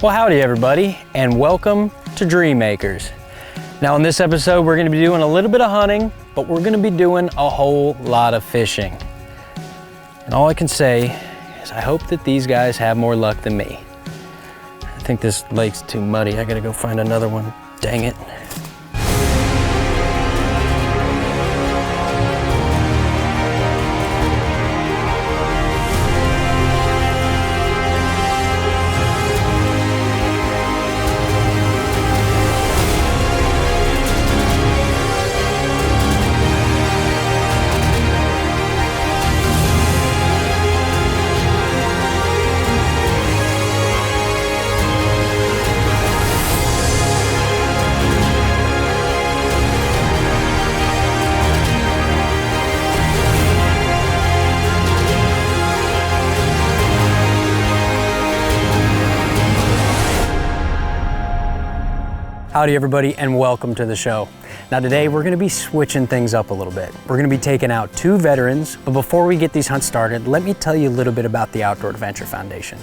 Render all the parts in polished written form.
Well, howdy everybody, and welcome to Dream Makers. Now in this episode, we're gonna be doing a little bit of hunting, but we're gonna be doing a whole lot of fishing. And all I can say is I hope that these guys have more luck than me. I think this lake's too muddy. I gotta go find another one. Dang it. Howdy everybody, and welcome to the show. Now today we're gonna be switching things up a little bit. We're gonna be taking out two veterans, but before we get these hunts started, let me tell you a little bit about the Outdoor Adventure Foundation.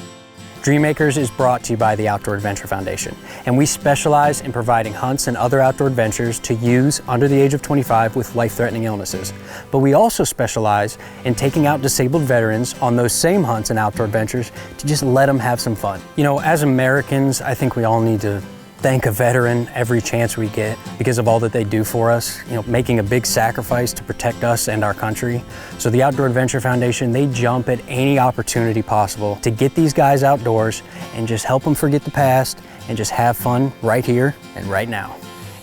Dream Makers is brought to you by the Outdoor Adventure Foundation, and we specialize in providing hunts and other outdoor adventures to youths under the age of 25 with life-threatening illnesses. But we also specialize in taking out disabled veterans on those same hunts and outdoor adventures to just let them have some fun. You know, as Americans, I think we all need to thank a veteran every chance we get because of all that they do for us, you know, making a big sacrifice to protect us and our country. So the Outdoor Adventure Foundation, they jump at any opportunity possible to get these guys outdoors and just help them forget the past and just have fun right here and right now.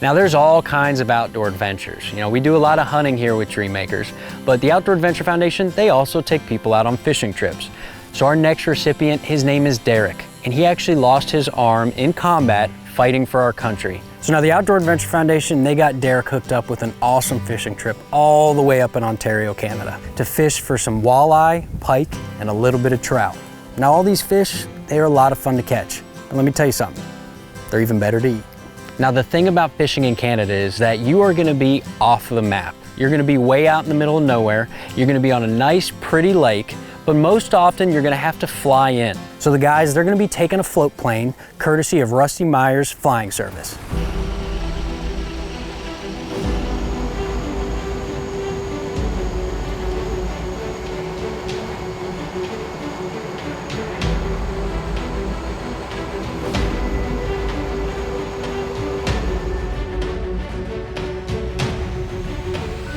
Now there's all kinds of outdoor adventures. You know, we do a lot of hunting here with Dream Makers, but the Outdoor Adventure Foundation, they also take people out on fishing trips. So our next recipient, his name is Derek, and he actually lost his arm in combat fighting for our country. So now the Outdoor Adventure Foundation, they got Derek hooked up with an awesome fishing trip all the way up in Ontario, Canada, to fish for some walleye, pike, and a little bit of trout. Now all these fish, they are a lot of fun to catch. And let me tell you something, they're even better to eat. Now the thing about fishing in Canada is that you are gonna be off the map. You're gonna be way out in the middle of nowhere. You're gonna be on a nice, pretty lake, but most often you're gonna have to fly in. So the guys, they're gonna be taking a float plane, courtesy of Rusty Myers Flying Service.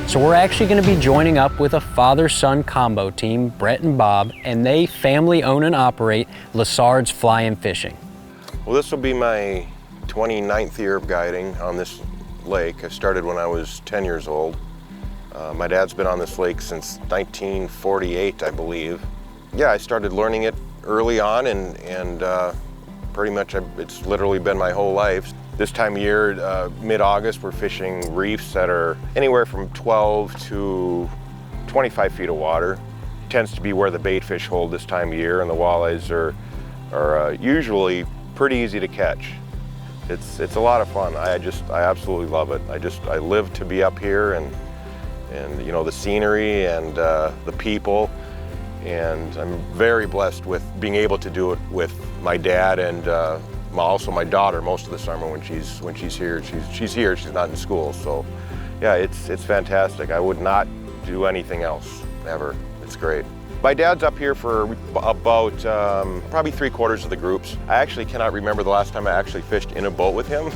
So we're actually gonna be joining up with a father-son combo team, Brett and Bob, and they family own and operate Lessard's Fly-In Fishing. Well, this will be my 29th year of guiding on this lake. I started when I was 10 years old. My dad's been on this lake since 1948, I believe. Yeah, I started learning it early on and pretty much it's literally been my whole life. This time of year, mid-August, we're fishing reefs that are anywhere from 12 to 25 feet of water. Tends to be where the bait fish hold this time of year, and the walleyes are usually pretty easy to catch. It's a lot of fun. I absolutely love it. I live to be up here, and you know, the scenery and the people, and I'm very blessed with being able to do it with my dad and also my daughter most of the summer when she's here. She's here, she's not in school. So yeah, it's fantastic. I would not do anything else, ever. It's great. My dad's up here for about probably 3/4 of the groups. I actually cannot remember the last time I actually fished in a boat with him.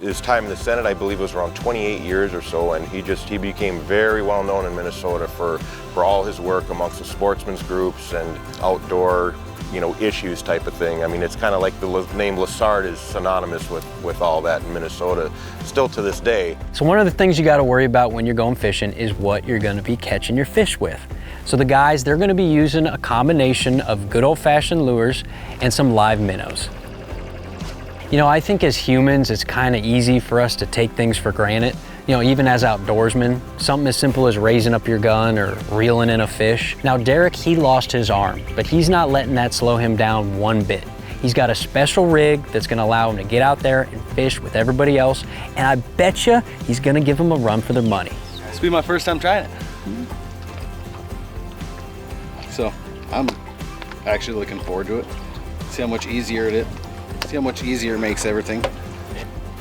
His time in the Senate, I believe, was around 28 years or so, and he became very well known in Minnesota for all his work amongst the sportsmen's groups and outdoor, you know, issues type of thing. I mean, it's kind of like the name Lessard is synonymous with all that in Minnesota, still to this day. So one of the things you got to worry about when you're going fishing is what you're going to be catching your fish with. So the guys, they're going to be using a combination of good old-fashioned lures and some live minnows. You know, I think as humans, it's kind of easy for us to take things for granted. You know, even as outdoorsmen, something as simple as raising up your gun or reeling in a fish. Now, Derek, he lost his arm, but he's not letting that slow him down one bit. He's got a special rig that's gonna allow him to get out there and fish with everybody else, and I bet you he's gonna give them a run for their money. This will be my first time trying it. So I'm actually looking forward to it. See how much easier it is. See how much easier it makes everything.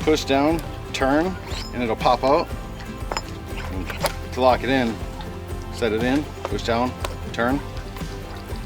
Push down, turn, and it'll pop out. And to lock it in, set it in, push down, turn,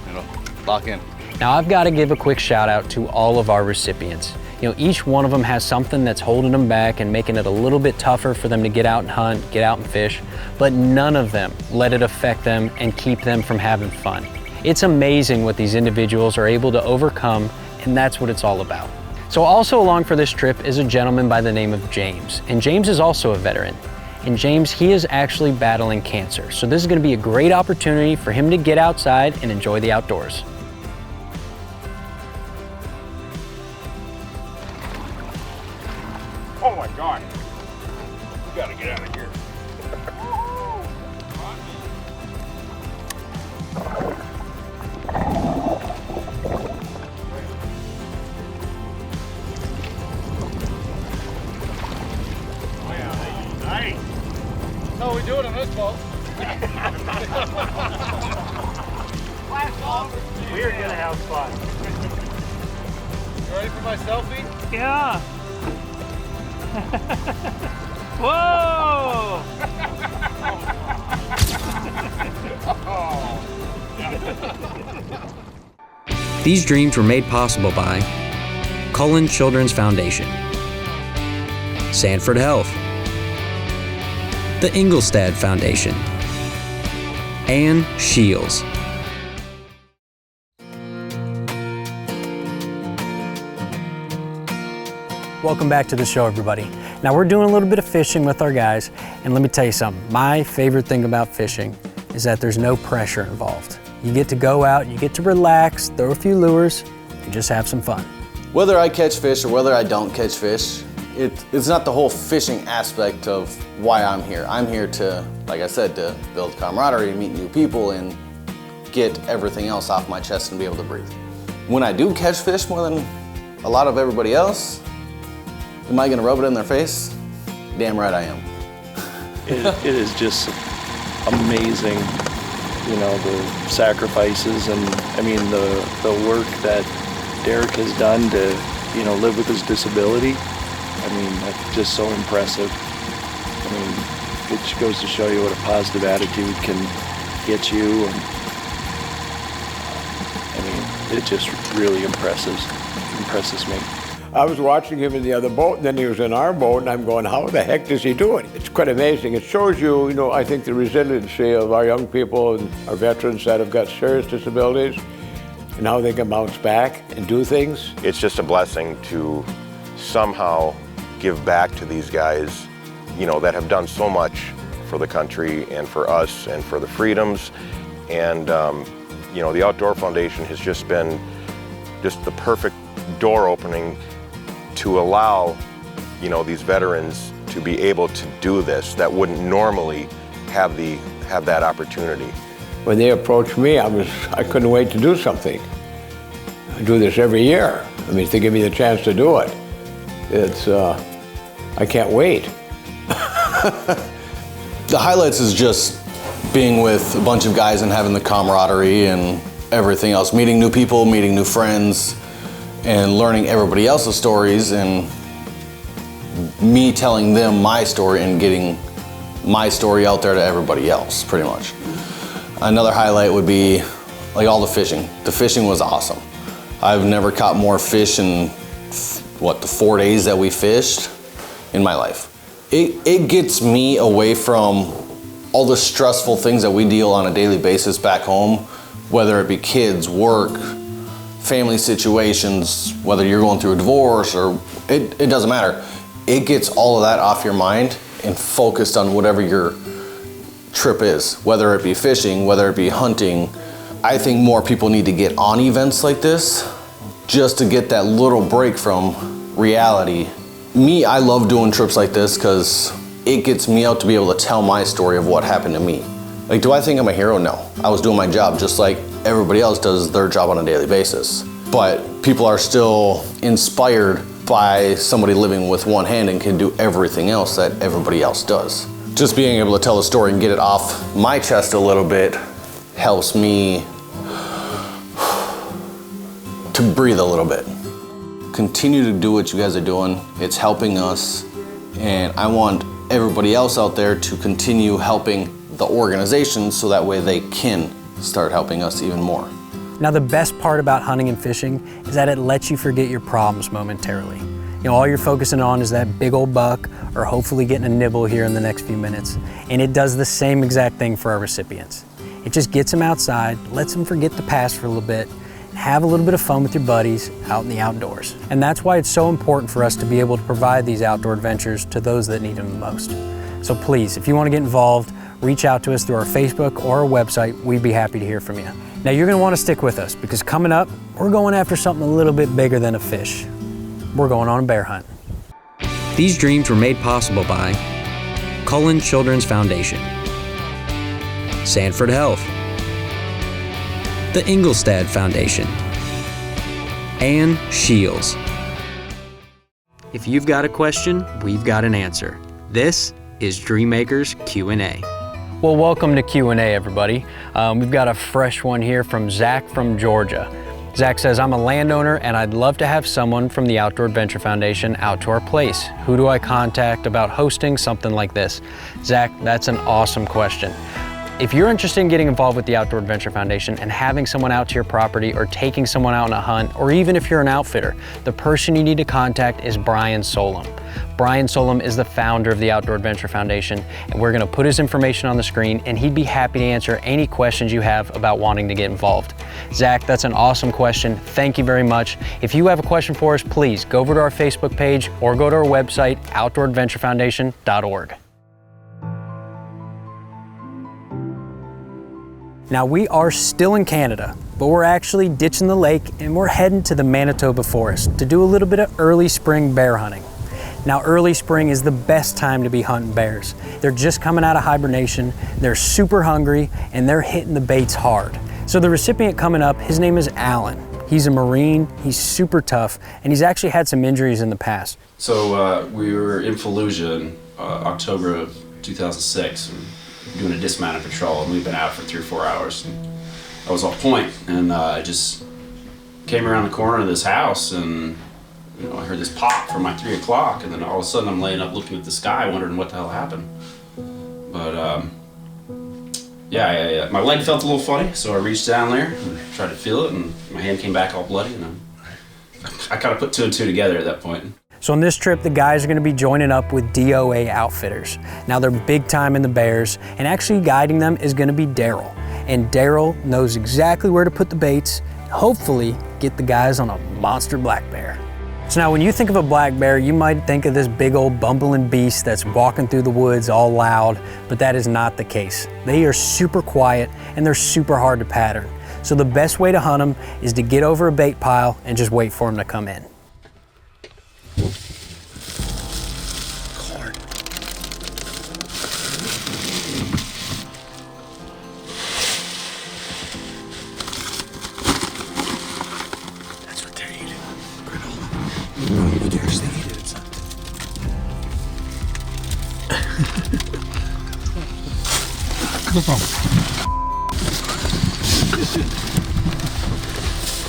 and it'll lock in. Now I've got to give a quick shout out to all of our recipients. You know, each one of them has something that's holding them back and making it a little bit tougher for them to get out and hunt, get out and fish, but none of them let it affect them and keep them from having fun. It's amazing what these individuals are able to overcome, and that's what it's all about. So also along for this trip is a gentleman by the name of James, and James is also a veteran. And James, he is actually battling cancer, so this is going to be a great opportunity for him to get outside and enjoy the outdoors. Oh my God. We gotta get out of here. Nice. That's how we do it on this boat. We are gonna have fun. You ready for my selfie? Yeah. Whoa! These dreams were made possible by Cullen Children's Foundation, Sanford Health, the Ingolstadt Foundation, and Shields. Welcome back to the show, everybody. Now we're doing a little bit of fishing with our guys, and let me tell you something. My favorite thing about fishing is that there's no pressure involved. You get to go out, you get to relax, throw a few lures, and just have some fun. Whether I catch fish or whether I don't catch fish, it's not the whole fishing aspect of why I'm here. I'm here to, like I said, to build camaraderie, meet new people, and get everything else off my chest and be able to breathe. When I do catch fish more than a lot of everybody else, am I gonna rub it in their face? Damn right I am. It is just amazing, you know, the sacrifices and, I mean, the work that Derek has done to, you know, live with his disability. I mean, that's just so impressive. I mean, it just goes to show you what a positive attitude can get you. And, I mean, it just really impresses me. I was watching him in the other boat, and then he was in our boat, and I'm going, how the heck does he do it? It's quite amazing. It shows you, you know, I think the resiliency of our young people and our veterans that have got serious disabilities and how they can bounce back and do things. It's just a blessing to somehow give back to these guys, you know, that have done so much for the country and for us and for the freedoms. And, you know, the Outdoor Foundation has just been just the perfect door opening to allow, you know, these veterans to be able to do this that wouldn't normally have that opportunity. When they approached me, I couldn't wait to do something. I do this every year. I mean, if they give me the chance to do it, it's, I can't wait. The highlights is just being with a bunch of guys and having the camaraderie and everything else, meeting new people, meeting new friends, and learning everybody else's stories, and me telling them my story and getting my story out there to everybody else, pretty much. Another highlight would be like all the fishing. The fishing was awesome. I've never caught more fish in, the 4 days that we fished in my life. It gets me away from all the stressful things that we deal on a daily basis back home, whether it be kids, work, family situations, whether you're going through a divorce or it doesn't matter. It gets all of that off your mind and focused on whatever your trip is, whether it be fishing, whether it be hunting. I think more people need to get on events like this just to get that little break from reality. Me, I love doing trips like this because it gets me out to be able to tell my story of what happened to me. Like, do I think I'm a hero? No. I was doing my job just like everybody else does their job on a daily basis. But people are still inspired by somebody living with one hand and can do everything else that everybody else does. Just being able to tell the story and get it off my chest a little bit helps me to breathe a little bit. Continue to do what you guys are doing. It's helping us, and I want everybody else out there to continue helping the organization so that way they can start helping us even more. Now, the best part about hunting and fishing is that it lets you forget your problems momentarily. You know, all you're focusing on is that big old buck or hopefully getting a nibble here in the next few minutes. And it does the same exact thing for our recipients. It just gets them outside, lets them forget the past for a little bit, and have a little bit of fun with your buddies out in the outdoors. And that's why it's so important for us to be able to provide these outdoor adventures to those that need them the most. So please, if you want to get involved, reach out to us through our Facebook or our website. We'd be happy to hear from you. Now, you're going to want to stick with us because coming up, we're going after something a little bit bigger than a fish. We're going on a bear hunt. These dreams were made possible by Cullen Children's Foundation, Sanford Health, the Ingolstadt Foundation, and Shields. If you've got a question, we've got an answer. This is Dreammakers Q&A. Well, welcome to Q&A, everybody. We've got a fresh one here from Zach from Georgia. Zach says, I'm a landowner and I'd love to have someone from the Outdoor Adventure Foundation out to our place. Who do I contact about hosting something like this? Zach, that's an awesome question. If you're interested in getting involved with the Outdoor Adventure Foundation and having someone out to your property or taking someone out on a hunt, or even if you're an outfitter, the person you need to contact is Brian Solom. Brian Solom is the founder of the Outdoor Adventure Foundation, and we're gonna put his information on the screen and he'd be happy to answer any questions you have about wanting to get involved. Zach, that's an awesome question. Thank you very much. If you have a question for us, please go over to our Facebook page or go to our website, outdooradventurefoundation.org. Now, we are still in Canada, but we're actually ditching the lake and we're heading to the Manitoba forest to do a little bit of early spring bear hunting. Now, early spring is the best time to be hunting bears. They're just coming out of hibernation, they're super hungry, and they're hitting the baits hard. So the recipient coming up, his name is Alan. He's a Marine, he's super tough, and he's actually had some injuries in the past. So we were in Fallujah in October of 2006. Doing a dismounted patrol, and we've been out for 3 or 4 hours. And I was off point, and I just came around the corner of this house, and I heard this pop from my 3 o'clock, and then all of a sudden I'm laying up looking at the sky, wondering what the hell happened. But my leg felt a little funny, so I reached down there and tried to feel it, and my hand came back all bloody, and I kind of put 2 and 2 together at that point. So on this trip, the guys are gonna be joining up with D.O.A. Outfitters. Now they're big time in the bears, and actually guiding them is gonna be Daryl. And Daryl knows exactly where to put the baits, hopefully get the guys on a monster black bear. So now when you think of a black bear, you might think of this big old bumbling beast that's walking through the woods all loud, but that is not the case. They are super quiet and they're super hard to pattern. So the best way to hunt them is to get over a bait pile and just wait for them to come in.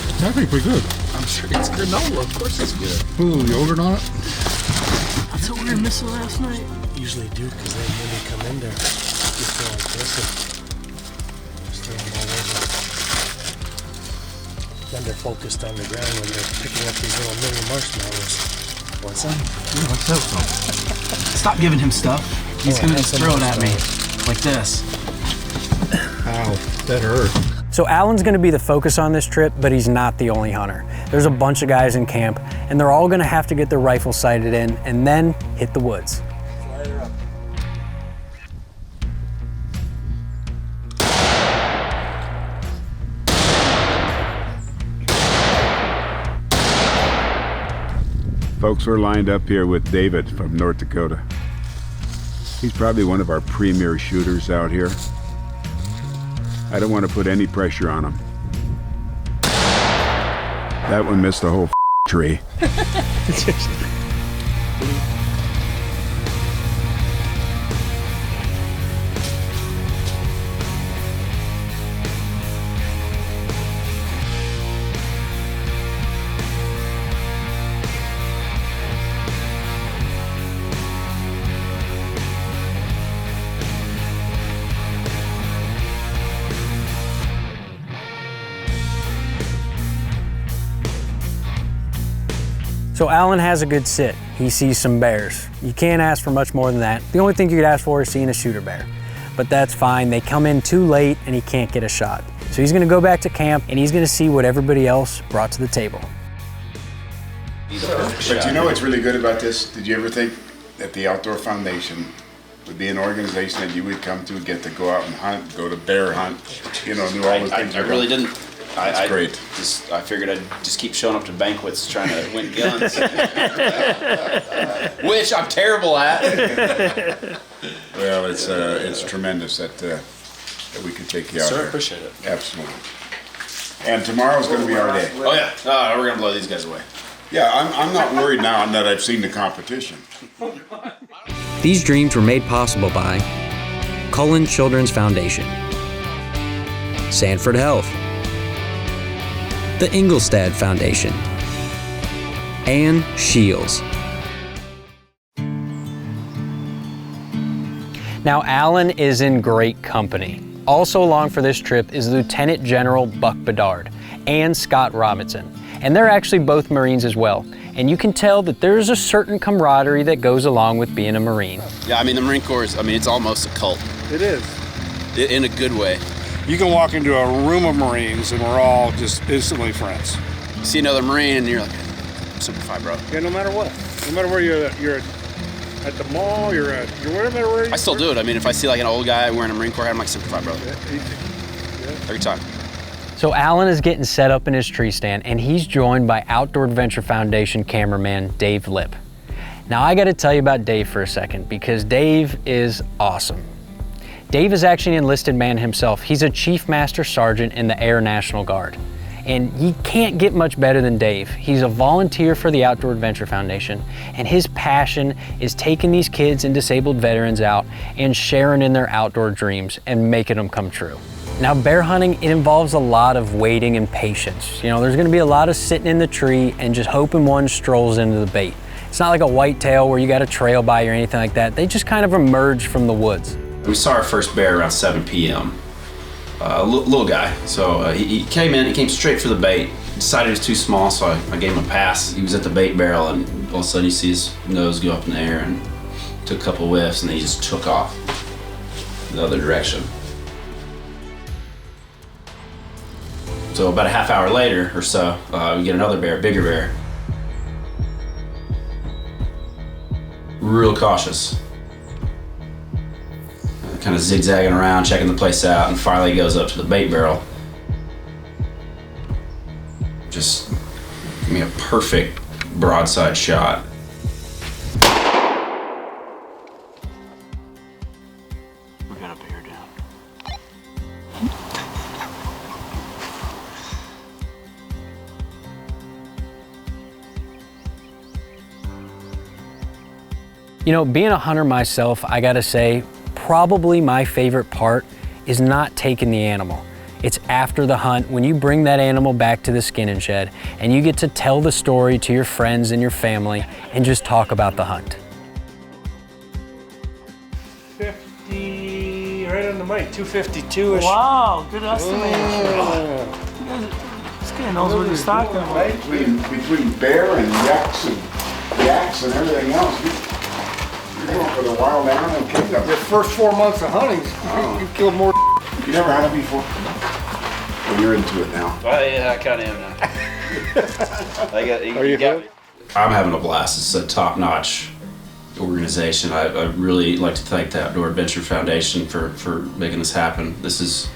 It's actually pretty good. I'm sure it's granola. Of course it's good. Ooh, yogurt on it? That's what we were missing last night. Usually do, because then when they come in there, you feel like this and just throw them all over. Then they're focused on the ground when they're picking up these little mini marshmallows. What's that? Yeah, what's that from? Stop giving him stuff. He's gonna just throw it at me. Like this. Ow, that hurt. So Alan's gonna be the focus on this trip, but he's not the only hunter. There's a bunch of guys in camp, and they're all gonna have to get their rifles sighted in and then hit the woods. Folks, we're lined up here with David from North Dakota. He's probably one of our premier shooters out here. I don't want to put any pressure on him. That one missed the whole tree. So Alan has a good sit. He sees some bears. You can't ask for much more than that. The only thing you could ask for is seeing a shooter bear. But that's fine. They come in too late and he can't get a shot. So he's gonna go back to camp and he's gonna see what everybody else brought to the table. But you know what's really good about this? Did you ever think that the Outdoor Foundation would be an organization that you would come to, get to go out and hunt, go to bear hunt, do all those things? I really didn't. That's great. I figured I'd just keep showing up to banquets trying to win guns, which I'm terrible at. Well, it's tremendous that we could take you out Sir, there. appreciate it. Absolutely. And tomorrow's going to be our day. Oh yeah, we're gonna blow these guys away. Yeah, I'm not worried now that I've seen the competition. These dreams were made possible by Cullen Children's Foundation, Sanford Health, the Ingolstadt Foundation, and Shields. Now, Alan is in great company. Also along for this trip is Lieutenant General Buck Bedard and Scott Robinson. And they're actually both Marines as well. And you can tell that there's a certain camaraderie that goes along with being a Marine. Yeah, I mean the Marine Corps is, it's almost a cult. It is. In a good way. You can walk into a room of Marines and we're all just instantly friends. You see another Marine and you're like, simplify, bro. Yeah, no matter what. No matter where you're at the mall, you're wherever. I still do it. If I see like an old guy wearing a Marine Corps hat, I'm like, simplify, bro. Yeah, Every time. So Alan is getting set up in his tree stand and he's joined by Outdoor Adventure Foundation cameraman Dave Lipp. Now I gotta tell you about Dave for a second because Dave is awesome. Dave is actually an enlisted man himself. He's a Chief Master Sergeant in the Air National Guard. And you can't get much better than Dave. He's a volunteer for the Outdoor Adventure Foundation, and his passion is taking these kids and disabled veterans out and sharing in their outdoor dreams and making them come true. Now, bear hunting, it involves a lot of waiting and patience. There's gonna be a lot of sitting in the tree and just hoping one strolls into the bait. It's not like a whitetail where you got a trail by or anything like that. They just kind of emerge from the woods. We saw our first bear around 7 p.m. Little guy. So he came straight for the bait. Decided it was too small, so I gave him a pass. He was at the bait barrel, and all of a sudden you see his nose go up in the air and took a couple whiffs, and then he just took off the other direction. So about a half hour later or so, we get another bear, bigger bear. Real cautious. Kind of zigzagging around, checking the place out, and finally goes up to the bait barrel. Just give me a perfect broadside shot. We got a bear down. Being a hunter myself, I gotta say, probably my favorite part is not taking the animal. It's after the hunt, when you bring that animal back to the skinning shed and you get to tell the story to your friends and your family and just talk about the hunt. 50, right on the mic, 252-ish. Wow, good estimation. This guy knows what he's talking about. Between bear and yaks and everything else, you're going for the wild animal kingdom. Your first 4 months of hunting, you killed more. You never hunted before? Well, you're into it now. Yeah, I kind of am now. Are you good? I'm having a blast. It's a top-notch organization. I really like to thank the Outdoor Adventure Foundation for making this happen. This is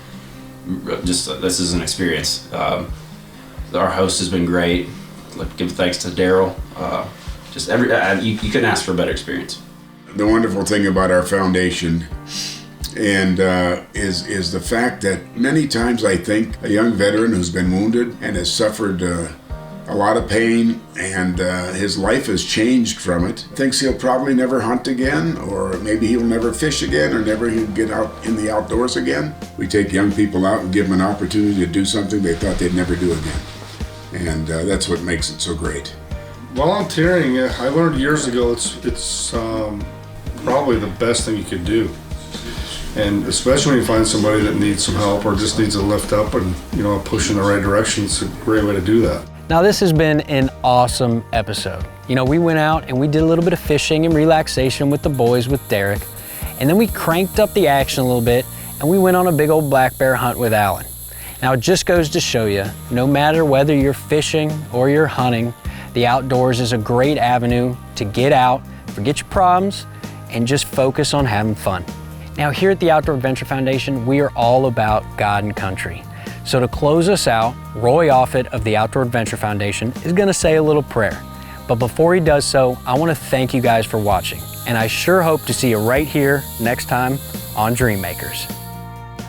an experience. Our host has been great. I'd like to give thanks to Daryl. You couldn't ask for a better experience. The wonderful thing about our foundation is the fact that many times I think a young veteran who's been wounded and has suffered a lot of pain and his life has changed from it, thinks he'll probably never hunt again, or maybe he'll never fish again, or never he'll get out in the outdoors again. We take young people out and give them an opportunity to do something they thought they'd never do again. And that's what makes it so great. Volunteering, I learned years ago, it's probably the best thing you could do. And especially when you find somebody that needs some help or just needs a lift up and a push in the right direction, it's a great way to do that. Now this has been an awesome episode. You know, we went out and we did a little bit of fishing and relaxation with the boys with Derek, and then we cranked up the action a little bit and we went on a big old black bear hunt with Alan. Now it just goes to show you, no matter whether you're fishing or you're hunting, the outdoors is a great avenue to get out, forget your problems, and just focus on having fun. Now here at the Outdoor Adventure Foundation, we are all about God and country. So to close us out, Roy Offit of the Outdoor Adventure Foundation is gonna say a little prayer. But before he does so, I wanna thank you guys for watching, and I sure hope to see you right here next time on Dream Makers.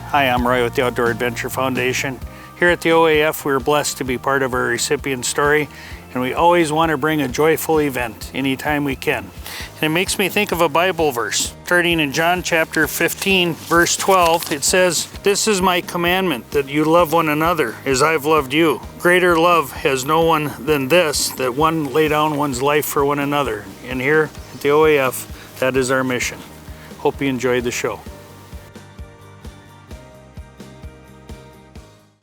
Hi, I'm Roy with the Outdoor Adventure Foundation. Here at the OAF, we're blessed to be part of our recipient story, and we always want to bring a joyful event anytime we can. And it makes me think of a Bible verse. Starting in John chapter 15, verse 12, it says, "This is my commandment, that you love one another as I've loved you. Greater love has no one than this, that one lay down one's life for one another." And here at the OAF, that is our mission. Hope you enjoyed the show.